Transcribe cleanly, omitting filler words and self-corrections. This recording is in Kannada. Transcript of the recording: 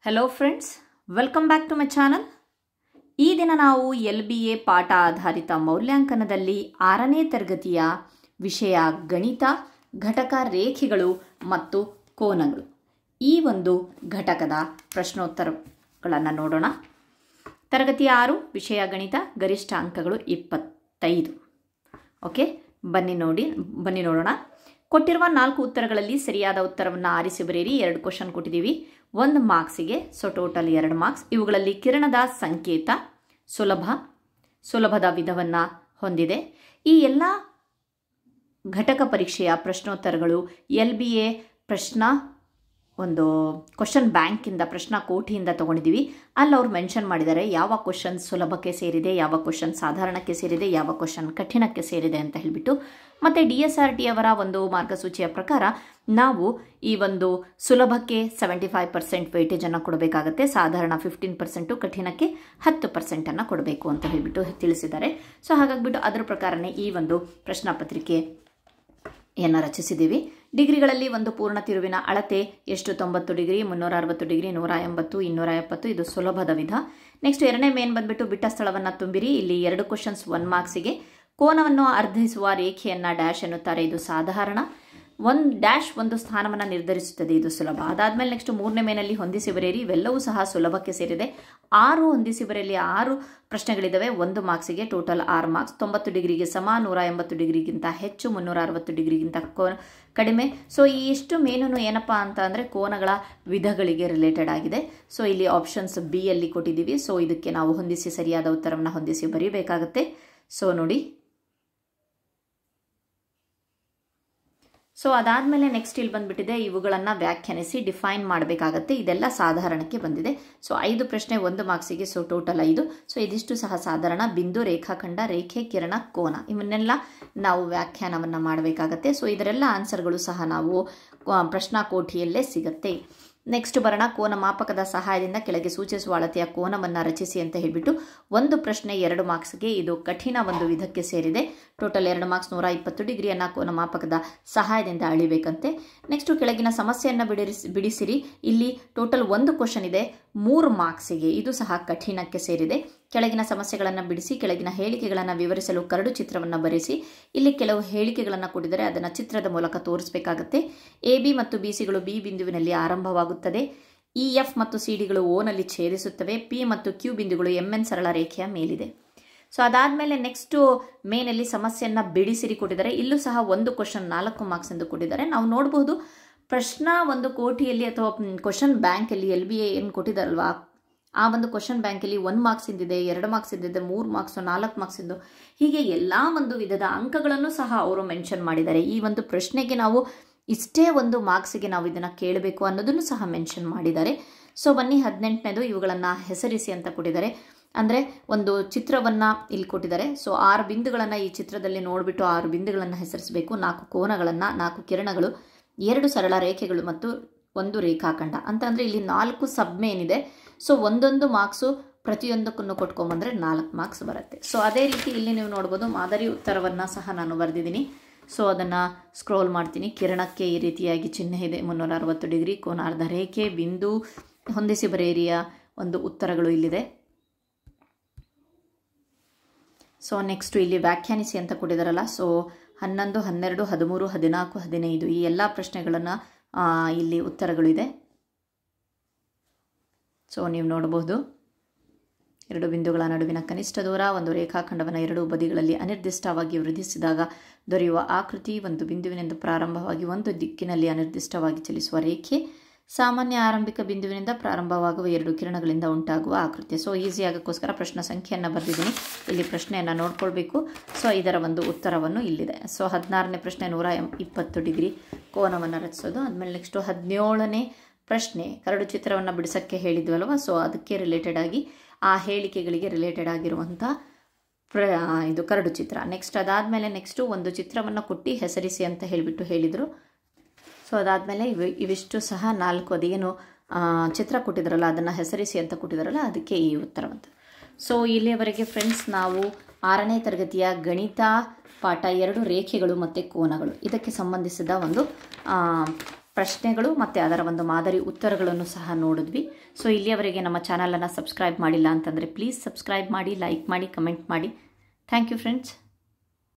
Hello friends, welcome back to my channel. ಈ ದಿನ ನಾವು LBA ಪಾಠ ಆಧಾರಿತ ಮೌಲ್ಯಾಂಕನದಲ್ಲಿ 6ನೇ ತರಗತಿಯ ವಿಷಯ ಗಣಿತ ಘಟಕ ರೇಖೆಗಳು ಮತ್ತು ಕೋನಗಳು ಈ ಒಂದು ಘಟಕದ ಪ್ರಶ್ನೋತ್ತರಗಳನ್ನು ನೋಡೋಣ. ತರಗತಿ 6 ವಿಷಯ ಗಣಿತ, ಗರಿಷ್ಠ ಅಂಕಗಳು 25. ಓಕೆ, ಬನ್ನಿ ನೋಡೋಣ. ಕೊಟ್ಟಿರುವ 4 ಉತ್ತರಗಳಲ್ಲಿ ಸರಿಯಾದ ಉತ್ತರವನ್ನು ಆರಿಸಿ ಬರೆಯಿರಿ. 2 ಕ್ವಶನ್ ಕೊಟ್ಟಿದ್ದೀವಿ, 1 ಮಾರ್ಕ್ಸಿಗೆ, ಸೊ ಟೋಟಲ್ 2 ಮಾರ್ಕ್ಸ್. ಇವುಗಳಲ್ಲಿ ಕಿರಣದ ಸಂಕೇತ ಸುಲಭದ ವಿಧವನ್ನು ಹೊಂದಿದೆ. ಈ ಎಲ್ಲ ಘಟಕ ಪರೀಕ್ಷೆಯ ಪ್ರಶ್ನೋತ್ತರಗಳು LBA ಕ್ವಶನ್ ಬ್ಯಾಂಕಿಂದ ಪ್ರಶ್ನಾ ಕೋಠಿಯಿಂದ ತೊಗೊಂಡಿದ್ದೀವಿ. ಅಲ್ಲಿ ಅವ್ರು ಮೆನ್ಷನ್ ಮಾಡಿದ್ದಾರೆ ಯಾವ ಕ್ವಶನ್ ಸುಲಭಕ್ಕೆ ಸೇರಿದೆ, ಯಾವ ಕ್ವಶನ್ ಸಾಧಾರಣಕ್ಕೆ ಸೇರಿದೆ, ಯಾವ ಕ್ವಶನ್ ಕಠಿಣಕ್ಕೆ ಸೇರಿದೆ ಅಂತ ಹೇಳಿಬಿಟ್ಟು. ಮತ್ತು DSRT ಅವರ ಒಂದು ಮಾರ್ಗಸೂಚಿಯ ಪ್ರಕಾರ ನಾವು ಈ ಒಂದು ಸುಲಭಕ್ಕೆ 75% ವೇಟೇಜನ್ನು ಕೊಡಬೇಕಾಗತ್ತೆ, ಸಾಧಾರಣ 15%, ಕಠಿಣಕ್ಕೆ 10% ಕೊಡಬೇಕು ಅಂತ ಹೇಳಿಬಿಟ್ಟು ತಿಳಿಸಿದ್ದಾರೆ. ಸೊ ಹಾಗಾಗಿಬಿಟ್ಟು ಅದರ ಪ್ರಕಾರನೇ ಈ ಒಂದು ಪ್ರಶ್ನಾ ಪತ್ರಿಕೆಯನ್ನು ರಚಿಸಿದ್ದೀವಿ. ಡಿಗ್ರಿಗಳಲ್ಲಿ ಒಂದು ಪೂರ್ಣ ತಿರುವಿನ ಅಳತೆ ಎಷ್ಟು? 90 ಡಿಗ್ರಿ, 360 ಡಿಗ್ರಿ, 180, 270. ಇದು ಸುಲಭದ ವಿಧ. ನೆಕ್ಸ್ಟ್ 2ನೇ ಮೇನ್ ಬಂದ್ಬಿಟ್ಟು ಬಿಟ್ಟ ಸ್ಥಳವನ್ನು ತುಂಬಿರಿ. ಇಲ್ಲಿ 2 ಕ್ವಶನ್ಸ್ 1 ಮಾರ್ಕ್ಸಿಗೆ. ಕೋನವನ್ನು ಅರ್ಧಿಸುವ ರೇಖೆಯನ್ನು ಡ್ಯಾಶ್ ಎನ್ನುತ್ತಾರೆ, ಇದು ಸಾಧಾರಣ. ಒಂದು ಸ್ಥಾನವನ್ನು ನಿರ್ಧರಿಸುತ್ತದೆ, ಇದು ಸುಲಭ. ಅದಾದಮೇಲೆ ನೆಕ್ಸ್ಟ್ 3ನೇ ಮೇನಲ್ಲಿ ಹೊಂದಿಸಿ ಬರೆಯಿರಿ. ಇವೆಲ್ಲವೂ ಸಹ ಸುಲಭಕ್ಕೆ ಸೇರಿದೆ. 6 ಹೊಂದಿಸಿ ಬರೆಯಲ್ಲಿ 6 ಪ್ರಶ್ನೆಗಳಿದ್ದಾವೆ, 1 ಮಾರ್ಕ್ಸಿಗೆ, ಟೋಟಲ್ 6 ಮಾರ್ಕ್ಸ್. 90 ಡಿಗ್ರಿಗೆ ಸಮ, 180 ಡಿಗ್ರಿಗಿಂತ ಹೆಚ್ಚು, 360 ಡಿಗ್ರಿಗಿಂತ ಕಡಿಮೆ. ಸೊ ಈ ಎಷ್ಟು ಮೇನು ಏನಪ್ಪ ಅಂತ ಅಂದರೆ ಕೋನಗಳ ವಿಧಗಳಿಗೆ ರಿಲೇಟೆಡ್ ಆಗಿದೆ. ಸೊ ಇಲ್ಲಿ ಆಪ್ಷನ್ಸ್ B ಅಲ್ಲಿ ಕೊಟ್ಟಿದ್ದೀವಿ. ಸೊ ಇದಕ್ಕೆ ನಾವು ಹೊಂದಿಸಿ ಸರಿಯಾದ ಉತ್ತರವನ್ನು ಹೊಂದಿಸಿ ಬರೀಬೇಕಾಗತ್ತೆ. ಸೊ ನೋಡಿ. ಸೊ ಅದಾದಮೇಲೆ ನೆಕ್ಸ್ಟ್ ಇಲ್ಲಿ ಬಂದ್ಬಿಟ್ಟಿದೆ, ಇವುಗಳನ್ನು ವ್ಯಾಖ್ಯಾನಿಸಿ ಡಿಫೈನ್ ಮಾಡಬೇಕಾಗತ್ತೆ. ಇದೆಲ್ಲ ಸಾಧಾರಣಕ್ಕೆ ಬಂದಿದೆ. ಸೊ 5 ಪ್ರಶ್ನೆ 1 ಮಾರ್ಕ್ಸಿಗೆ, ಸೊ ಟೋಟಲ್ 5. ಸೊ ಇದಿಷ್ಟು ಸಹ ಸಾಧಾರಣ. ಬಿಂದು, ರೇಖಾಖಂಡ, ರೇಖೆ, ಕಿರಣ, ಕೋನ ಇವನ್ನೆಲ್ಲ ನಾವು ವ್ಯಾಖ್ಯಾನವನ್ನು ಮಾಡಬೇಕಾಗತ್ತೆ. ಸೊ ಇದರೆಲ್ಲ ಆನ್ಸರ್ಗಳು ಸಹ ನಾವು ಪ್ರಶ್ನಾ ಕೋಠಿಯಲ್ಲೇ ಸಿಗುತ್ತೆ. ನೆಕ್ಸ್ಟ್ ಬರೋಣ. ಕೋನ ಮಾಪಕದ ಸಹಾಯದಿಂದ ಕೆಳಗೆ ಸೂಚಿಸುವ ಅಳತೆಯ ಕೋನವನ್ನು ರಚಿಸಿ ಅಂತ ಹೇಳಿಬಿಟ್ಟು 1 ಪ್ರಶ್ನೆ 2 ಮಾರ್ಕ್ಸ್ಗೆ. ಇದು ಕಠಿಣ ಒಂದು ವಿಧಕ್ಕೆ ಸೇರಿದೆ. ಟೋಟಲ್ 2 ಮಾರ್ಕ್ಸ್, 120 ಡಿಗ್ರಿಯನ್ನು ಕೋನ ಮಾಪಕದ ಸಹಾಯದಿಂದ ಅಳಿಬೇಕಂತೆ. ನೆಕ್ಸ್ಟ್ ಕೆಳಗಿನ ಸಮಸ್ಯೆಯನ್ನು ಬಿಡಿಸಿರಿ. ಇಲ್ಲಿ ಟೋಟಲ್ 1 ಕ್ವಶನ್ ಇದೆ, 3 ಮಾರ್ಕ್ಸಿಗೆ. ಇದು ಸಹ ಕಠಿಣಕ್ಕೆ ಸೇರಿದೆ. ಕೆಳಗಿನ ಸಮಸ್ಯೆಗಳನ್ನು ಬಿಡಿಸಿ ಕೆಳಗಿನ ಹೇಳಿಕೆಗಳನ್ನು ವಿವರಿಸಲು ಕರಡು ಚಿತ್ರವನ್ನು ಬರೆಸಿ. ಇಲ್ಲಿ ಕೆಲವು ಹೇಳಿಕೆಗಳನ್ನು ಕೊಟ್ಟಿದ್ದಾರೆ, ಅದನ್ನು ಚಿತ್ರದ ಮೂಲಕ ತೋರಿಸಬೇಕಾಗತ್ತೆ. AB ಮತ್ತು BCಗಳು B ಬಿಂದುವಿನಲ್ಲಿ ಆರಂಭವಾಗುತ್ತದೆ. EF ಮತ್ತು CDಗಳು Oನಲ್ಲಿ ಛೇದಿಸುತ್ತವೆ. P ಮತ್ತು Q ಬಿಂದುಗಳು MN ಸರಳ ರೇಖೆಯ ಮೇಲಿದೆ. ಸೊ ಅದಾದಮೇಲೆ ನೆಕ್ಸ್ಟು ಮೇನಲ್ಲಿ ಸಮಸ್ಯೆಯನ್ನು ಬಿಡಿಸಿರಿ ಕೊಟ್ಟಿದ್ದಾರೆ. ಇಲ್ಲೂ ಸಹ 1 ಕ್ವಶನ್ 4 ಮಾರ್ಕ್ಸ್ ಎಂದು ಕೊಟ್ಟಿದ್ದಾರೆ. ನಾವು ನೋಡಬಹುದು ಪ್ರಶ್ನಾ ಒಂದು ಕೋಠಿಯಲ್ಲಿ ಅಥವಾ ಕ್ವಶನ್ ಬ್ಯಾಂಕಲ್ಲಿ LBA ಏನು ಕೊಟ್ಟಿದ್ದಾರಲ್ವಾ, ಆ ಒಂದು ಕ್ವಶನ್ ಬ್ಯಾಂಕಲ್ಲಿ 1 ಮಾರ್ಕ್ಸ್ ಇಂದಿದೆ, 2 ಮಾರ್ಕ್ಸ್ ಇಂದಿದೆ, 3 ಮಾರ್ಕ್ಸ್, 4 ಮಾರ್ಕ್ಸ್ ಇಂದು, ಹೀಗೆ ಎಲ್ಲ ಒಂದು ವಿಧದ ಅಂಕಗಳನ್ನು ಸಹ ಅವರು ಮೆನ್ಷನ್ ಮಾಡಿದ್ದಾರೆ. ಈ ಒಂದು ಪ್ರಶ್ನೆಗೆ ನಾವು ಇಷ್ಟೇ 1 ಮಾರ್ಕ್ಸಿಗೆ ನಾವು ಇದನ್ನು ಕೇಳಬೇಕು ಅನ್ನೋದನ್ನು ಸಹ ಮೆನ್ಷನ್ ಮಾಡಿದ್ದಾರೆ. ಸೊ ಬನ್ನಿ 18ನೇದು ಇವುಗಳನ್ನು ಹೆಸರಿಸಿ ಅಂತ ಕೊಟ್ಟಿದ್ದಾರೆ. ಅಂದರೆ ಒಂದು ಚಿತ್ರವನ್ನು ಇಲ್ಲಿ ಕೊಟ್ಟಿದ್ದಾರೆ. ಸೊ 6 ಬಿಂದುಗಳನ್ನು ಈ ಚಿತ್ರದಲ್ಲಿ ನೋಡಿಬಿಟ್ಟು 6 ಬಿಂದುಗಳನ್ನು ಹೆಸರಿಸಬೇಕು. 4 ಕೋನಗಳನ್ನು, 4 ಕಿರಣಗಳು, 2 ಸರಳ ರೇಖೆಗಳು ಮತ್ತು 1 ರೇಖಾಖಂಡ ಅಂತ. ಅಂದರೆ ಇಲ್ಲಿ 4 ಸಬ್ಮೇನ್ ಇದೆ. ಸೊ ಒಂದೊಂದು ಮಾರ್ಕ್ಸು ಪ್ರತಿಯೊಂದಕ್ಕೂ ಕೊಟ್ಕೊಂಬಂದರೆ 4 ಮಾರ್ಕ್ಸ್ ಬರುತ್ತೆ. ಸೊ ಅದೇ ರೀತಿ ಇಲ್ಲಿ ನೀವು ನೋಡ್ಬೋದು ಮಾದರಿ ಉತ್ತರವನ್ನು ಸಹ ನಾನು ಬರೆದಿದ್ದೀನಿ. ಸೊ ಅದನ್ನು ಸ್ಕ್ರೋಲ್ ಮಾಡ್ತೀನಿ. ಕಿರಣಕ್ಕೆ ಈ ರೀತಿಯಾಗಿ ಚಿಹ್ನೆ ಇದೆ, 360 ಡಿಗ್ರಿ, ಕೋನ ಅರ್ಧ ರೇಖೆ, ಬಿಂದು, ಹೊಂದಿಸಿ ಬರೆಯಿರಿಯ ಒಂದು ಉತ್ತರಗಳು ಇಲ್ಲಿದೆ. ಸೊ ನೆಕ್ಸ್ಟು ಇಲ್ಲಿ ವ್ಯಾಖ್ಯಾನಿಸಿ ಅಂತ ಕೊಟ್ಟಿದ್ದಾರಲ್ಲ. ಸೊ 11, 12, 13, 14, 15 ಈ ಎಲ್ಲ ಪ್ರಶ್ನೆಗಳನ್ನು ಇಲ್ಲಿ ಉತ್ತರಗಳಿದೆ. ಸೊ ನೀವು ನೋಡಬಹುದು 2 ಬಿಂದುಗಳ ನಡುವಿನ ಕನಿಷ್ಠ ದೂರ, ಒಂದು ರೇಖಾಖಂಡವನ್ನು 2 ಬದಿಗಳಲ್ಲಿ ಅನಿರ್ದಿಷ್ಟವಾಗಿ ವೃದ್ಧಿಸಿದಾಗ ದೊರೆಯುವ ಆಕೃತಿ, ಒಂದು ಬಿಂದುವಿನಿಂದ ಪ್ರಾರಂಭವಾಗಿ ಒಂದು ದಿಕ್ಕಿನಲ್ಲಿ ಅನಿರ್ದಿಷ್ಟವಾಗಿ ಚಲಿಸುವ ರೇಖೆ, ಸಾಮಾನ್ಯ ಆರಂಭಿಕ ಬಿಂದುವಿನಿಂದ ಪ್ರಾರಂಭವಾಗುವ 2 ಕಿರಣಗಳಿಂದ ಉಂಟಾಗುವ ಆಕೃತಿ. ಸೊ ಈಸಿ ಆಗೋಕ್ಕೋಸ್ಕರ ಪ್ರಶ್ನೆ ಸಂಖ್ಯೆಯನ್ನು ಬರೆದಿದ್ದೀನಿ. ಇಲ್ಲಿ ಪ್ರಶ್ನೆಯನ್ನು ನೋಡ್ಕೊಳ್ಬೇಕು. ಸೊ ಇದರ ಒಂದು ಉತ್ತರವನ್ನು ಇಲ್ಲಿದೆ. ಸೊ 16ನೇ ಪ್ರಶ್ನೆ 120 ಡಿಗ್ರಿ ಕೋನವನ್ನು ರಚಿಸೋದು. ಆದಮೇಲೆ ನೆಕ್ಸ್ಟು 17ನೇ ಪ್ರಶ್ನೆ ಕರಡು ಚಿತ್ರವನ್ನು ಬಿಡಿಸೋಕ್ಕೆ ಹೇಳಿದ್ವಲ್ವ. ಸೊ ಅದಕ್ಕೆ ರಿಲೇಟೆಡ್ ಆಗಿ ಆ ಹೇಳಿಕೆಗಳಿಗೆ ರಿಲೇಟೆಡ್ ಆಗಿರುವಂಥ ಇದು ಕರಡು ಚಿತ್ರ. ನೆಕ್ಸ್ಟ್ ಅದಾದಮೇಲೆ ನೆಕ್ಸ್ಟು ಒಂದು ಚಿತ್ರವನ್ನು ಕೊಟ್ಟು ಹೆಸರಿಸಿ ಅಂತ ಹೇಳಿಬಿಟ್ಟು ಹೇಳಿದರು. ಸೊ ಅದಾದಮೇಲೆ ಇವಿಷ್ಟು ಸಹ 4 ಅದೇನು ಚಿತ್ರ ಕೊಟ್ಟಿದ್ರಲ್ಲ ಅದನ್ನು ಹೆಸರಿಸಿ ಅಂತ ಕೊಟ್ಟಿದ್ದಾರಲ್ಲ ಅದಕ್ಕೆ ಈ ಉತ್ತರವಂತ. ಸೊ ಇಲ್ಲಿಯವರೆಗೆ ಫ್ರೆಂಡ್ಸ್ ನಾವು 6ನೇ ತರಗತಿಯ ಗಣಿತ ಪಾಠ 2 ರೇಖೆಗಳು ಮತ್ತು ಕೋನಗಳು ಇದಕ್ಕೆ ಸಂಬಂಧಿಸಿದ ಒಂದು ಪ್ರಶ್ನೆಗಳು ಮತ್ತು ಅದರ ಒಂದು ಮಾದರಿ ಉತ್ತರಗಳನ್ನು ಸಹ ನೋಡಿದ್ವಿ. ಸೊ ಇಲ್ಲಿಯವರೆಗೆ ನಮ್ಮ ಚಾನಲನ್ನು ಸಬ್ಸ್ಕ್ರೈಬ್ ಮಾಡಿಲ್ಲ ಅಂತಂದರೆ ಪ್ಲೀಸ್ ಸಬ್ಸ್ಕ್ರೈಬ್ ಮಾಡಿ, ಲೈಕ್ ಮಾಡಿ, ಕಮೆಂಟ್ ಮಾಡಿ. Thank you friends.